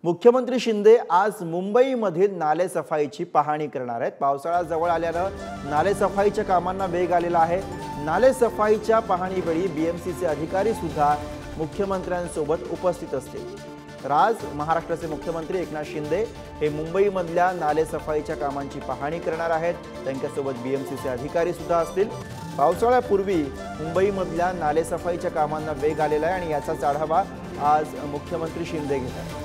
मुख्यमंत्री शिंदे आज मुंबईमधील नालेसफाईची पाहणी करणार आहेत। पावसाळा जवळ आल्यानं नालेसफाईच्या कामांना वेग आलेला आहे। नालेसफाईच्या पाहणीवेळी बीएमसीचे अधिकारी सुद्धा मुख्यमंत्र्यांसोबत उपस्थित असतील। तर आज महाराष्ट्राचे मुख्यमंत्री एकनाथ शिंदे हे मुंबईमधल्या नालेसफाईच्या कामांची पाहणी करणार आहेत। त्यांच्यासोबत बीएमसीचे अधिकारी सुद्धा असतील। पावसाळ्यापूर्वी मुंबईमधल्या नालेसफाईच्या कामांना वेग आलेला आहे आणि याचाच आढावा आज मुख्यमंत्री शिंदे घेत आहेत।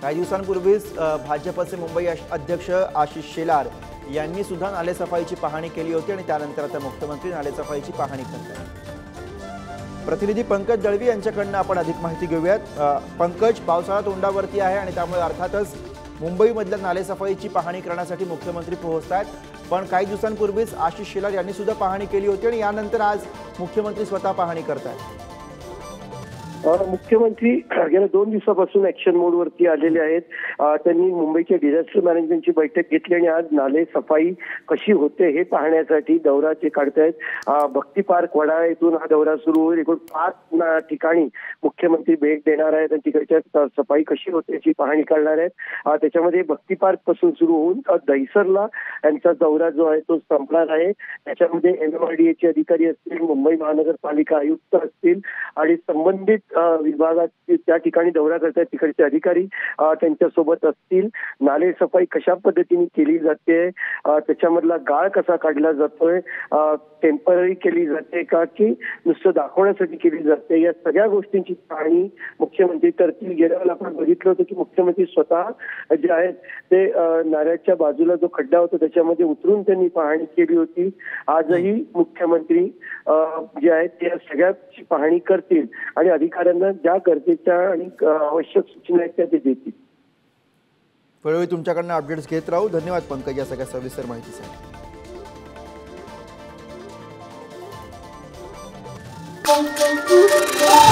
काही दिवसांपूर्वीच भाजपचे मुंबई अध्यक्ष आशिष शेलार यांनी सुद्धा नालेसफाईची पाहणी केली होती आणि त्यानंतर आता मुख्यमंत्री नालेसफाईची पाहणी करतात। प्रतिनिधी पंकज दळवी यांच्याकडून आपण अधिक माहिती घेऊयात। पंकज, पावसाळा तोंडावरती आहे आणि त्यामुळे अर्थातच मुंबईमधल्या नालेसफाईची पाहणी करण्यासाठी मुख्यमंत्री पोहोचतात, पण काही दिवसांपूर्वीच आशिष शेलार यांनी सुद्धा पाहणी केली होती आणि यानंतर आज मुख्यमंत्री स्वतः पाहणी करतात। मुख्यमंत्री गेल्या 2 दिवसापासून ऍक्शन मोड वरती आलेले आहेत। त्यांनी मुंबईच्या डिझास्टर मॅनेजमेंटची बैठक घेतली आणि आज नाले सफाई कशी होते हे पाहण्यासाठी दौरा ते काढतायत। भक्ती पार्क वडाळा येथून हा दौरा सुरू होईल। एकूण 5 ठिकाणी मुख्यमंत्री भेट देणार आहेत आणि तिकडच्या सफाई कशी होते याची पाहणी करणार आहेत। त्याच्यामध्ये भक्ती पार्क पासून सुरू होऊन दहिसरला यांचा दौरा जो आहे तो संपणार आहे। त्याच्यामध्ये MMRDA अधिकारी असतील, मुंबई महानगरपालिका आयुक्त असतील आणि संबंधित विभागात त्या ठिकाणी दौरा करतात तिकडचे अधिकारी त्यांच्यासोबत असतील। नाले सफाई कशा पद्धतीने केली जाते, त्याच्यामधला गाळ कसा काढला जातोय, टेम्पररी केली जाते का की नुसतं दाखवण्यासाठी केली जाते, या सगळ्या गोष्टींची पाहणी मुख्यमंत्री करतील। गेल्या वेळेला आपण बघितलं होतं की मुख्यमंत्री स्वतः जे आहेत ते नाल्याच्या बाजूला जो खड्डा होता त्याच्यामध्ये उतरून त्यांनी पाहणी केली होती। आजही मुख्यमंत्री जे आहेत ते सगळ्याची पाहणी करतील आणि अधिकाऱ्यांना ज्या गरजेच्या आणि आवश्यक सूचना आहेत त्या ते देतील। वेळोवेळी तुमच्याकडून अपडेट्स घेत राहू। धन्यवाद पंकज या सगळ्या सविस्तर माहितीसाठी। Thank you.